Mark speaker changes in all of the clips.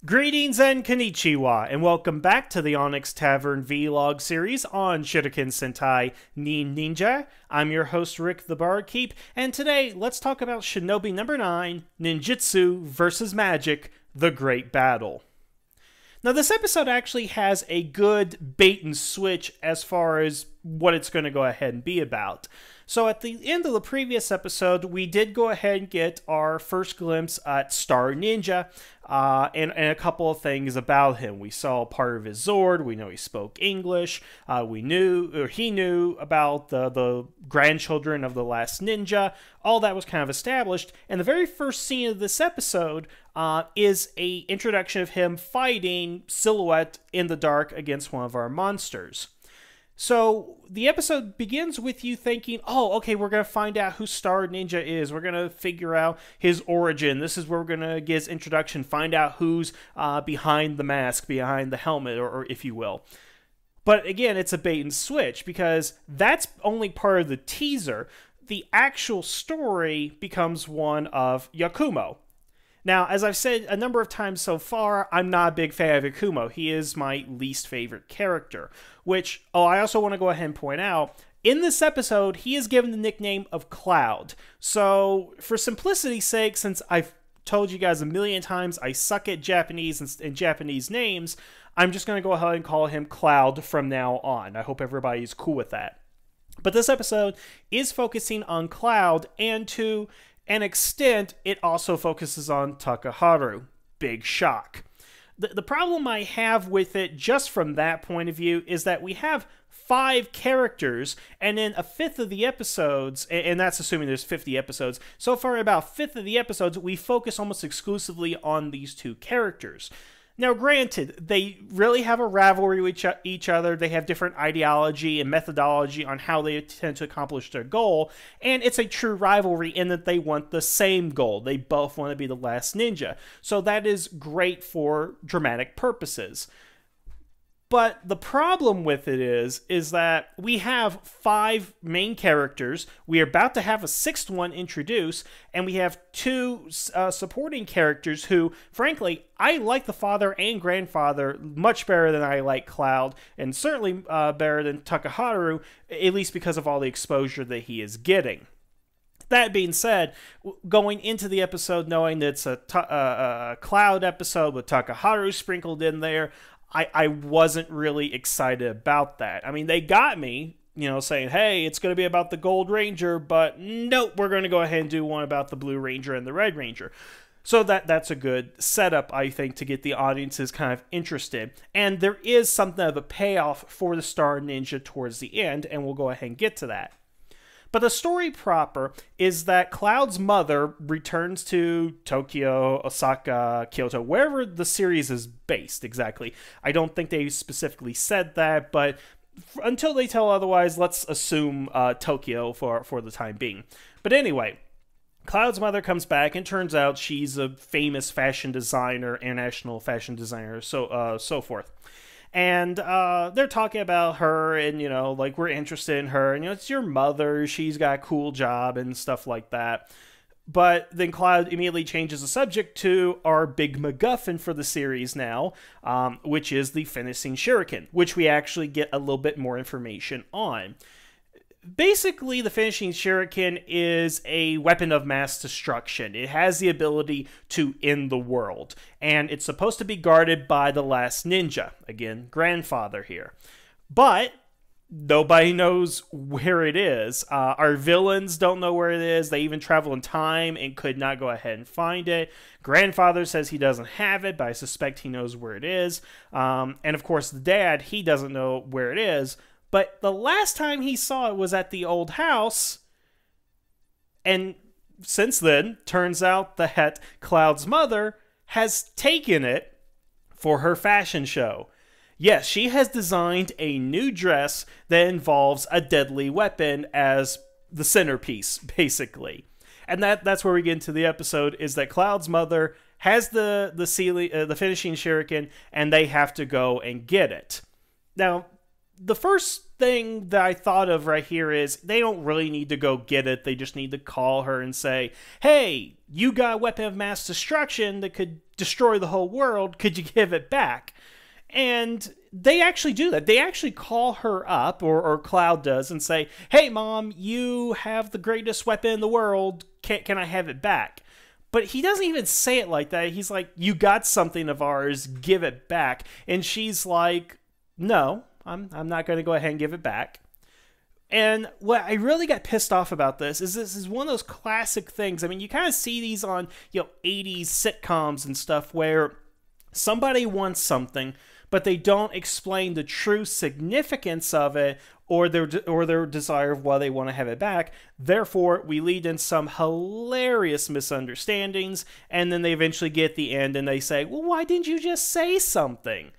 Speaker 1: Greetings and konnichiwa, and welcome back to the Onyx Tavern Vlog series on Shuriken Sentai Ninninger. I'm your host, Rick the Barkeep, and today let's talk about Shinobi number 9, Ninjutsu vs. Magic, The Great Battle. Now, this episode actually has a good bait and switch as far as what it's going to go ahead and be about. So at the end of the previous episode, we did go ahead and get our first glimpse at Star Ninja and a couple of things about him. We saw part of his Zord. We know he spoke English. He knew about the grandchildren of the last ninja. All that was kind of established. And the very first scene of this episode is an introduction of him fighting Silhouette in the dark against one of our monsters. So the episode begins with you thinking, oh, okay, we're going to find out who Star Ninja is. We're going to figure out his origin. This is where we're going to get his introduction, find out who's behind the mask, behind the helmet, or if you will. But again, it's a bait and switch because that's only part of the teaser. The actual story becomes one of Yakumo. Now, as I've said a number of times so far, I'm not a big fan of Yakumo. He is my least favorite character, which, I also want to go ahead and point out, in this episode, he is given the nickname of Cloud. So, for simplicity's sake, since I've told you guys a million times I suck at Japanese and Japanese names, I'm just going to go ahead and call him Cloud from now on. I hope everybody's cool with that. But this episode is focusing on Cloud, and to an extent, it also focuses on Takaharu. Big shock. The problem I have with it, just from that point of view, is that we have 5 characters, and in a fifth of the episodes, and that's assuming there's 50 episodes, so far about a fifth of the episodes, we focus almost exclusively on these 2 characters. Now, granted, they really have a rivalry with each other. They have different ideology and methodology on how they tend to accomplish their goal, and it's a true rivalry in that they want the same goal. They both want to be the last ninja. So that is great for dramatic purposes. But the problem with it is that we have 5 main characters. We are about to have a 6th one introduced, and we have 2 supporting characters who, frankly, I like the father and grandfather much better than I like Cloud, and certainly better than Takaharu, at least because of all the exposure that he is getting. That being said, going into the episode knowing that it's a Cloud episode with Takaharu sprinkled in there, I wasn't really excited about that. I mean, they got me, saying, hey, it's going to be about the Gold Ranger, but nope, we're going to go ahead and do one about the Blue Ranger and the Red Ranger. So that's a good setup, I think, to get the audiences kind of interested. And there is something of a payoff for the Star Ninja towards the end, and we'll go ahead and get to that. But the story proper is that Cloud's mother returns to Tokyo, Osaka, Kyoto, wherever the series is based exactly. I don't think they specifically said that, but until they tell otherwise, let's assume Tokyo for the time being. But anyway, Cloud's mother comes back, and turns out she's a famous fashion designer, international fashion designer, so forth. And they're talking about her, and, like, we're interested in her, and, it's your mother, she's got a cool job, and stuff like that. But then Cloud immediately changes the subject to our big MacGuffin for the series now, which is the finishing Shuriken, which we actually get a little bit more information on. Basically, the finishing Shuriken is a weapon of mass destruction. It has the ability to end the world, and it's supposed to be guarded by the last ninja. Again, grandfather here. But nobody knows where it is. Our villains don't know where it is. They even travel in time and could not go ahead and find it. Grandfather says he doesn't have it, but I suspect he knows where it is. And of course, the dad, he doesn't know where it is. But the last time he saw it was at the old house, and since then, turns out that Cloud's mother has taken it for her fashion show. Yes, she has designed a new dress that involves a deadly weapon as the centerpiece, basically. And that's where we get into the episode, is that Cloud's mother has the finishing Shuriken, and they have to go and get it. Now, the first thing that I thought of right here is they don't really need to go get it. They just need to call her and say, hey, you got a weapon of mass destruction that could destroy the whole world. Could you give it back? And they actually do that. They actually call her up, or Cloud does, and say, hey, Mom, you have the greatest weapon in the world. Can I have it back? But he doesn't even say it like that. He's like, you got something of ours, give it back. And she's like, no, I'm not going to go ahead and give it back. And what I really got pissed off about this is one of those classic things. I mean, you kind of see these on, 80s sitcoms and stuff where somebody wants something, but they don't explain the true significance of it or their desire of why they want to have it back. Therefore, we lead in some hilarious misunderstandings, and then they eventually get the end and they say, well, why didn't you just say something?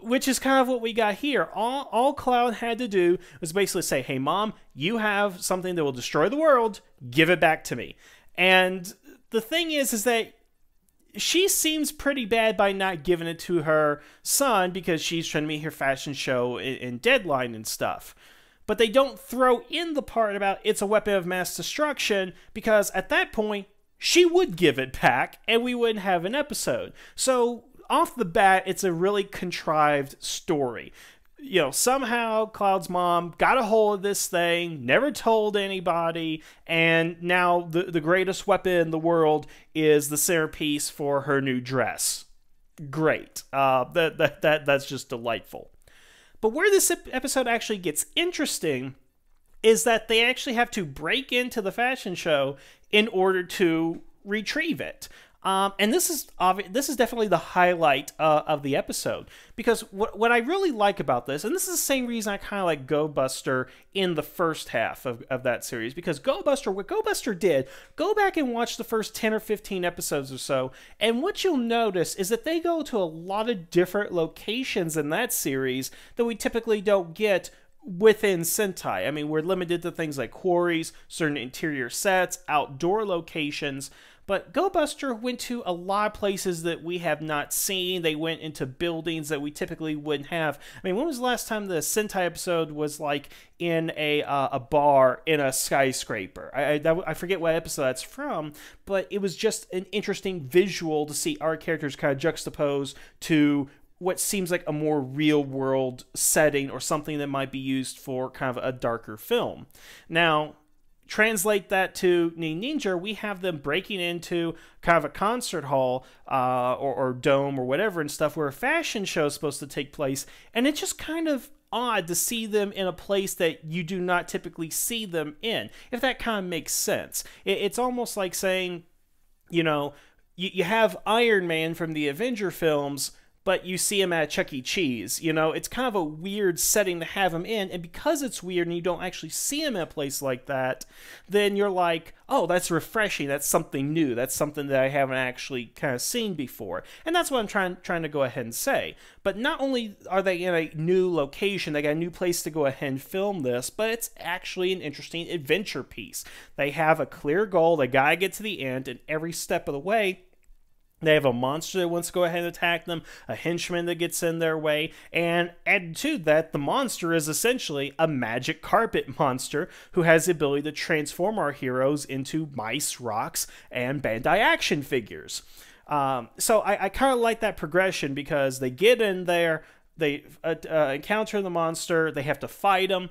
Speaker 1: Which is kind of what we got here. All Cloud had to do was basically say, hey, Mom, you have something that will destroy the world. Give it back to me. And the thing is that she seems pretty bad by not giving it to her son because she's trying to meet her fashion show in deadline and stuff. But they don't throw in the part about it's a weapon of mass destruction because at that point, she would give it back and we wouldn't have an episode. So off the bat, it's a really contrived story. Somehow Cloud's mom got a hold of this thing, never told anybody, and now the greatest weapon in the world is the centerpiece for her new dress. Great. That's just delightful. But where this episode actually gets interesting is that they actually have to break into the fashion show in order to retrieve it. And this is definitely the highlight of the episode, because what I really like about this, and this is the same reason I kind of like Go Buster in the first half of that series, because what Go Buster did, go back and watch the first 10 or 15 episodes or so, and what you'll notice is that they go to a lot of different locations in that series that we typically don't get within Sentai. I mean, we're limited to things like quarries, certain interior sets, outdoor locations, but Go Buster went to a lot of places that we have not seen. They went into buildings that we typically wouldn't have. I mean, when was the last time the Sentai episode was like in a bar in a skyscraper? I forget what episode that's from, but it was just an interesting visual to see our characters kind of juxtaposed to what seems like a more real-world setting or something that might be used for kind of a darker film. Now, translate that to Ninninger, we have them breaking into kind of a concert hall or dome or whatever and stuff where a fashion show is supposed to take place, and it's just kind of odd to see them in a place that you do not typically see them in, if that kind of makes sense. It's almost like saying, you have Iron Man from the Avenger films, but you see him at Chuck E. Cheese. It's kind of a weird setting to have him in, and because it's weird and you don't actually see him in a place like that, then you're like, oh, that's refreshing, that's something new, that's something that I haven't actually kind of seen before. And that's what I'm trying to go ahead and say. But not only are they in a new location, they got a new place to go ahead and film this, but it's actually an interesting adventure piece. They have a clear goal, they gotta get to the end, and every step of the way, they have a monster that wants to go ahead and attack them, a henchman that gets in their way, and added to that, the monster is essentially a magic carpet monster who has the ability to transform our heroes into mice, rocks, and Bandai action figures. So I kind of like that progression because they get in there, they encounter the monster, they have to fight him.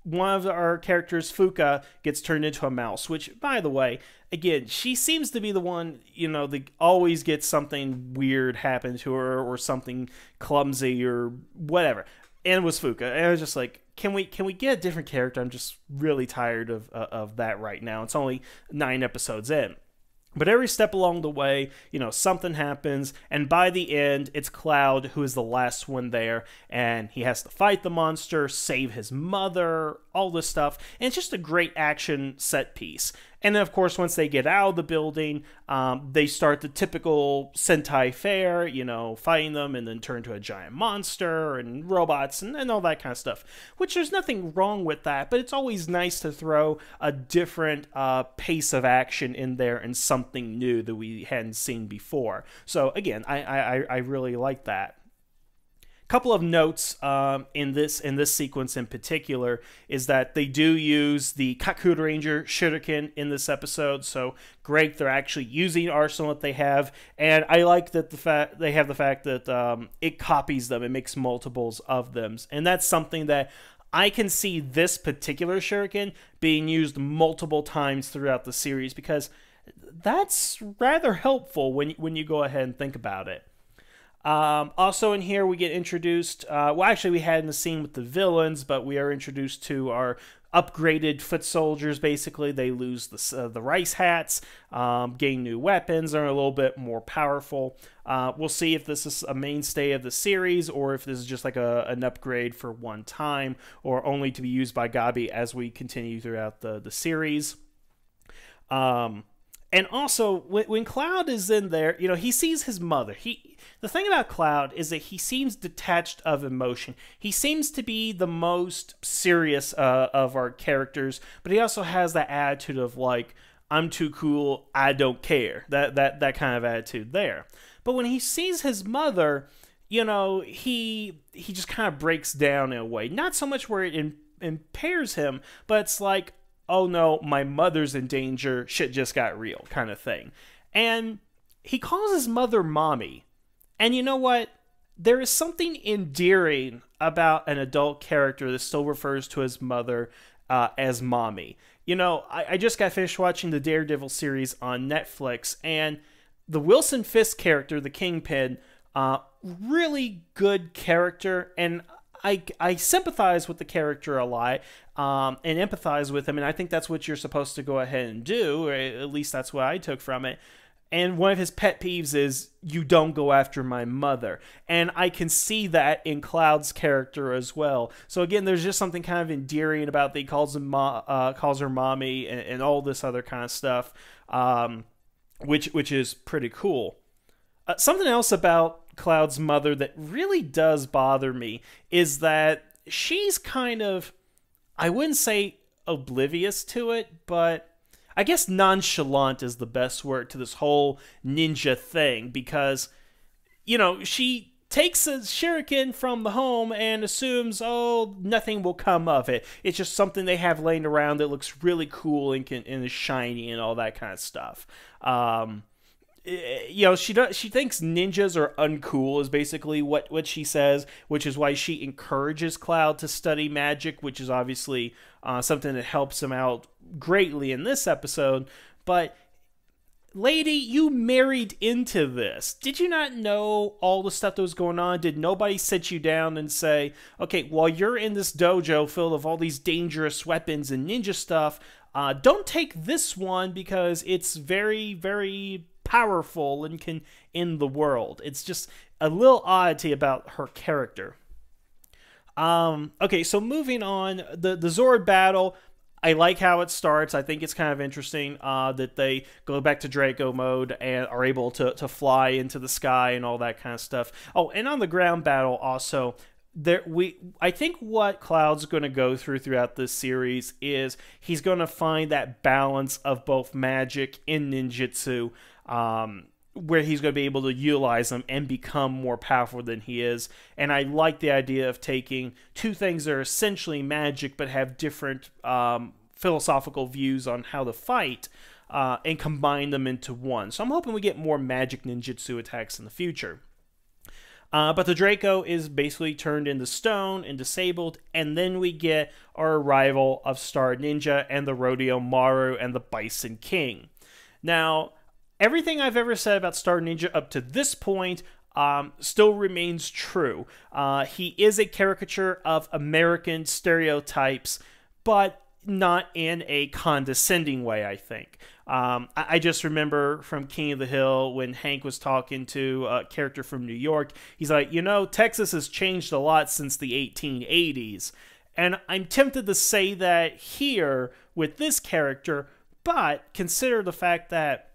Speaker 1: One of our characters, Fuka, gets turned into a mouse, which, by the way, again, she seems to be the one, that always gets something weird happen to her or something clumsy or whatever. And it was Fuka. And I was just like, can we get a different character? I'm just really tired of that right now. It's only 9 episodes in. But every step along the way, something happens, and by the end, it's Cloud who is the last one there, and he has to fight the monster, save his mother, all this stuff, and it's just a great action set piece. And then, of course, once they get out of the building, they start the typical Sentai fare, fighting them and then turn to a giant monster and robots and all that kind of stuff. Which there's nothing wrong with that, but it's always nice to throw a different pace of action in there and something new that we hadn't seen before. So, again, I really like that. couple of notes in this sequence in particular is that they do use the Kakuto Ranger Shuriken in this episode, so great, they're actually using arsenal that they have, and I like that they have the fact that it copies them, it makes multiples of them, and that's something that I can see this particular Shuriken being used multiple times throughout the series, because that's rather helpful when you go ahead and think about it. Also in here we get introduced, well actually we had in the scene with the villains, but we are introduced to our upgraded foot soldiers. Basically they lose the rice hats, gain new weapons, are a little bit more powerful. We'll see if this is a mainstay of the series or if this is just like an upgrade for one time or only to be used by Gabi as we continue throughout the series. And also, when Cloud is in there, you know, he sees his mother. The thing about Cloud is that he seems detached of emotion. He seems to be the most serious of our characters, but he also has that attitude of, like, I'm too cool, I don't care. That kind of attitude there. But when he sees his mother, you know, he just kind of breaks down in a way. Not so much where it impairs him, but it's like, oh no, my mother's in danger, shit just got real, kind of thing. And he calls his mother Mommy. And you know what? There is something endearing about an adult character that still refers to his mother as Mommy. You know, I just got finished watching the Daredevil series on Netflix, and the Wilson Fisk character, the Kingpin, really good character, and I sympathize with the character a lot and empathize with him, and I think that's what you're supposed to go ahead and do, or at least that's what I took from it. And one of his pet peeves is, you don't go after my mother. And I can see that in Cloud's character as well. So again, there's just something kind of endearing about that he calls her mommy and all this other kind of stuff, which is pretty cool. Something else about Cloud's mother that really does bother me is that she's kind of, I wouldn't say oblivious to it, but I guess nonchalant is the best word to this whole ninja thing, because, you know, she takes a shuriken from the home and assumes, oh, nothing will come of it. It's just something they have laying around that looks really cool and is shiny and all that kind of stuff. You know, she thinks ninjas are uncool is basically what she says, which is why she encourages Cloud to study magic, which is obviously something that helps him out greatly in this episode. But lady, you married into this. Did you not know all the stuff that was going on? Did nobody sit you down and say, okay, while you're in this dojo filled of all these dangerous weapons and ninja stuff, don't take this one because it's very, very powerful and can end the world. It's just a little oddity about her character. Okay, so moving on, the Zord battle, I like how it starts. I think it's kind of interesting that they go back to Draco mode and are able to fly into the sky and all that kind of stuff. Oh, and on the ground battle also, I think what Cloud's going to go throughout this series is he's going to find that balance of both magic and ninjutsu, where he's going to be able to utilize them and become more powerful than he is. And I like the idea of taking two things that are essentially magic but have different philosophical views on how to fight and combine them into one. So I'm hoping we get more magic ninjutsu attacks in the future. But the Draco is basically turned into stone and disabled, and then we get our arrival of Star Ninja and the Rodeo Maru and the Bison King. Now, everything I've ever said about Star Ninja up to this point still remains true. He is a caricature of American stereotypes, but not in a condescending way, I think. I just remember from King of the Hill when Hank was talking to a character from New York. He's like, you know, Texas has changed a lot since the 1880s. And I'm tempted to say that here with this character, but consider the fact that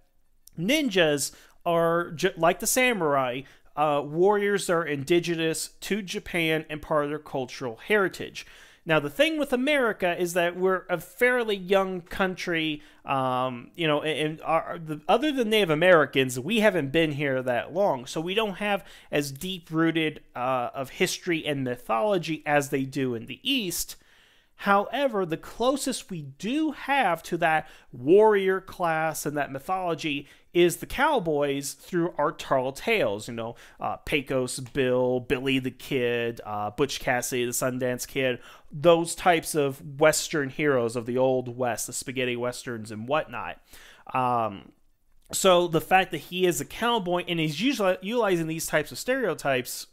Speaker 1: ninjas are, like the samurai, warriors that are indigenous to Japan and part of their cultural heritage. Now, the thing with America is that we're a fairly young country, and other than Native Americans, we haven't been here that long, so we don't have as deep-rooted of history and mythology as they do in the East. However, the closest we do have to that warrior class and that mythology is the cowboys through our tall tales. Pecos Bill, Billy the Kid, Butch Cassidy, the Sundance Kid, those types of Western heroes of the Old West, the spaghetti westerns and whatnot. So the fact that he is a cowboy and he's utilizing these types of stereotypes,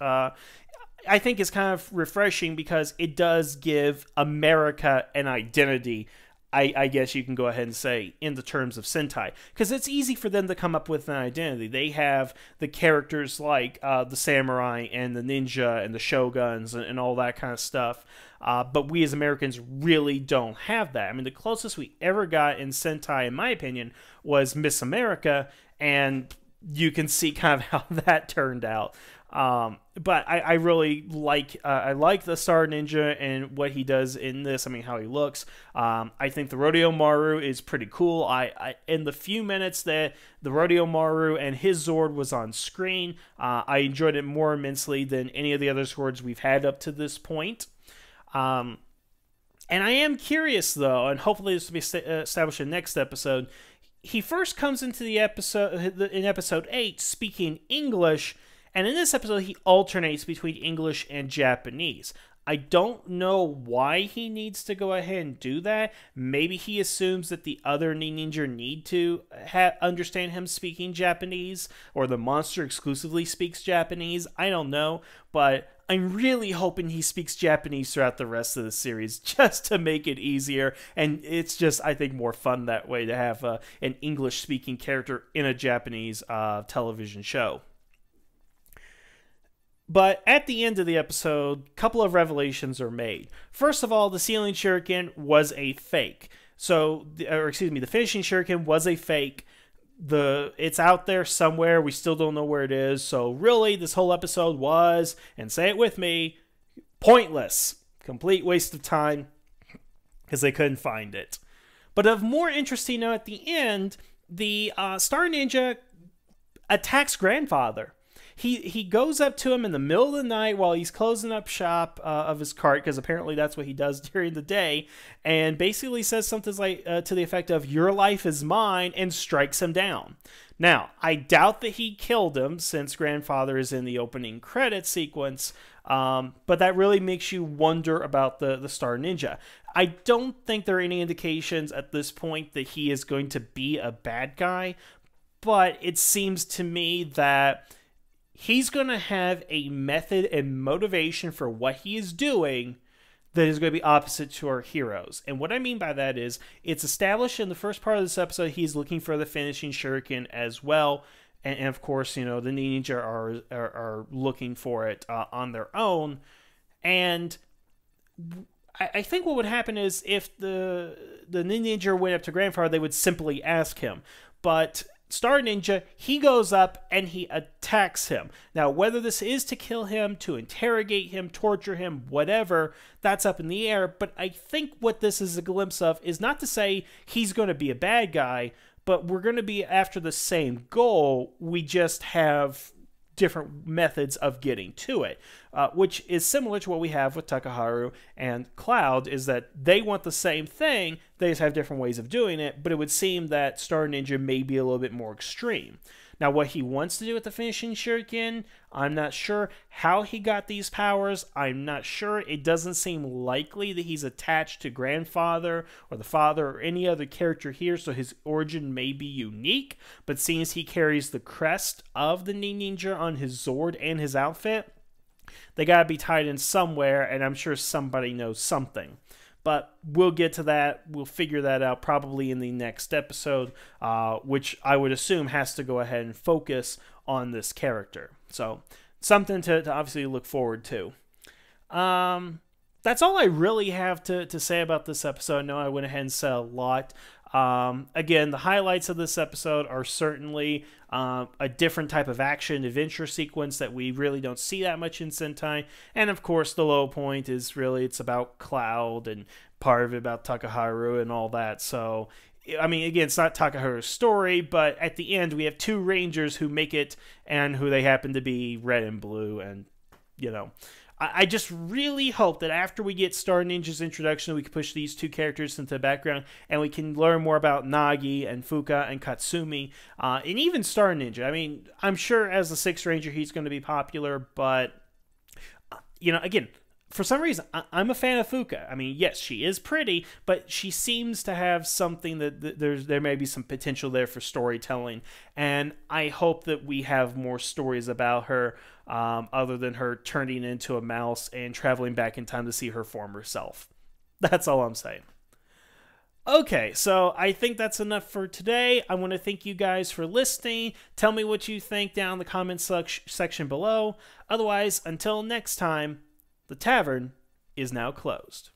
Speaker 1: I think is kind of refreshing because it does give America an identity, I guess you can go ahead and say, in the terms of Sentai. Because it's easy for them to come up with an identity. They have the characters like the samurai and the ninja and the shoguns and all that kind of stuff. But we as Americans really don't have that. I mean, the closest we ever got in Sentai, in my opinion, was Miss America, and you can see kind of how that turned out. But I really like the Star Ninja and what he does in this. I mean, how he looks. I think the Rodeo Maru is pretty cool. I in the few minutes that the Rodeo Maru and his Zord was on screen, I enjoyed it more immensely than any of the other Zords we've had up to this point. And I am curious though, and hopefully this will be established in the next episode. He first comes into the episode in episode 8 speaking English. And in this episode, he alternates between English and Japanese. I don't know why he needs to go ahead and do that. Maybe he assumes that the other Ninninger need to understand him speaking Japanese, or the monster exclusively speaks Japanese. I don't know, but I'm really hoping he speaks Japanese throughout the rest of the series, just to make it easier. And it's just, I think, more fun that way to have an English-speaking character in a Japanese television show. But at the end of the episode, a couple of revelations are made. First of all, the ceiling shuriken was a fake. The finishing shuriken was a fake. It's out there somewhere. We still don't know where it is. So really, this whole episode was, and say it with me, pointless. Complete waste of time because they couldn't find it. But of more interesting note, at the end, the Star Ninja attacks Grandfather. He goes up to him in the middle of the night while he's closing up shop of his cart, because apparently that's what he does during the day, and basically says something like to the effect of, "Your life is mine," and strikes him down. Now, I doubt that he killed him, since Grandfather is in the opening credit sequence, but that really makes you wonder about the Star Ninja. I don't think there are any indications at this point that he is going to be a bad guy, but it seems to me that he's going to have a method and motivation for what he is doing that is going to be opposite to our heroes. And what I mean by that is, it's established in the first part of this episode he's looking for the finishing shuriken as well. And of course, the Ninja are looking for it on their own. And I think what would happen is, if the Ninja went up to Grandfather, they would simply ask him. But Star Ninja, he goes up and he attacks him. Now, whether this is to kill him, to interrogate him, torture him, whatever, that's up in the air. But I think what this is a glimpse of is not to say he's going to be a bad guy, but we're going to be after the same goal. We just have different methods of getting to it, which is similar to what we have with Takaharu and Cloud, is that they want the same thing, they just have different ways of doing it, but it would seem that Star Ninja may be a little bit more extreme. Now, what he wants to do with the finishing shuriken, I'm not sure. How he got these powers, I'm not sure. It doesn't seem likely that he's attached to Grandfather or the father or any other character here, so his origin may be unique. But seeing as he carries the crest of the Ninja on his Zord and his outfit, they gotta be tied in somewhere, and I'm sure somebody knows something. But we'll get to that. We'll figure that out probably in the next episode, which I would assume has to go ahead and focus on this character. So something to obviously look forward to. That's all I really have to say about this episode. I know I went ahead and said a lot. Again, the highlights of this episode are certainly a different type of action adventure sequence that we really don't see that much in Sentai. And of course, the low point is really it's about Cloud and part of it about Takaharu and all that. So, I mean, again, it's not Takaharu's story, but at the end, we have two Rangers who make it and who they happen to be red and blue. And, you know, I just really hope that after we get Star Ninja's introduction, we can push these two characters into the background and we can learn more about Nagi and Fuka and Katsumi and even Star Ninja. I mean, I'm sure as the Sixth Ranger, he's going to be popular, but, you know, again, for some reason, I'm a fan of Fuka. I mean, yes, she is pretty, but she seems to have something that there may be some potential there for storytelling. And I hope that we have more stories about her other than her turning into a mouse and traveling back in time to see her former self. That's all I'm saying. Okay, so I think that's enough for today. I want to thank you guys for listening. Tell me what you think down in the comments section below. Otherwise, until next time, the tavern is now closed.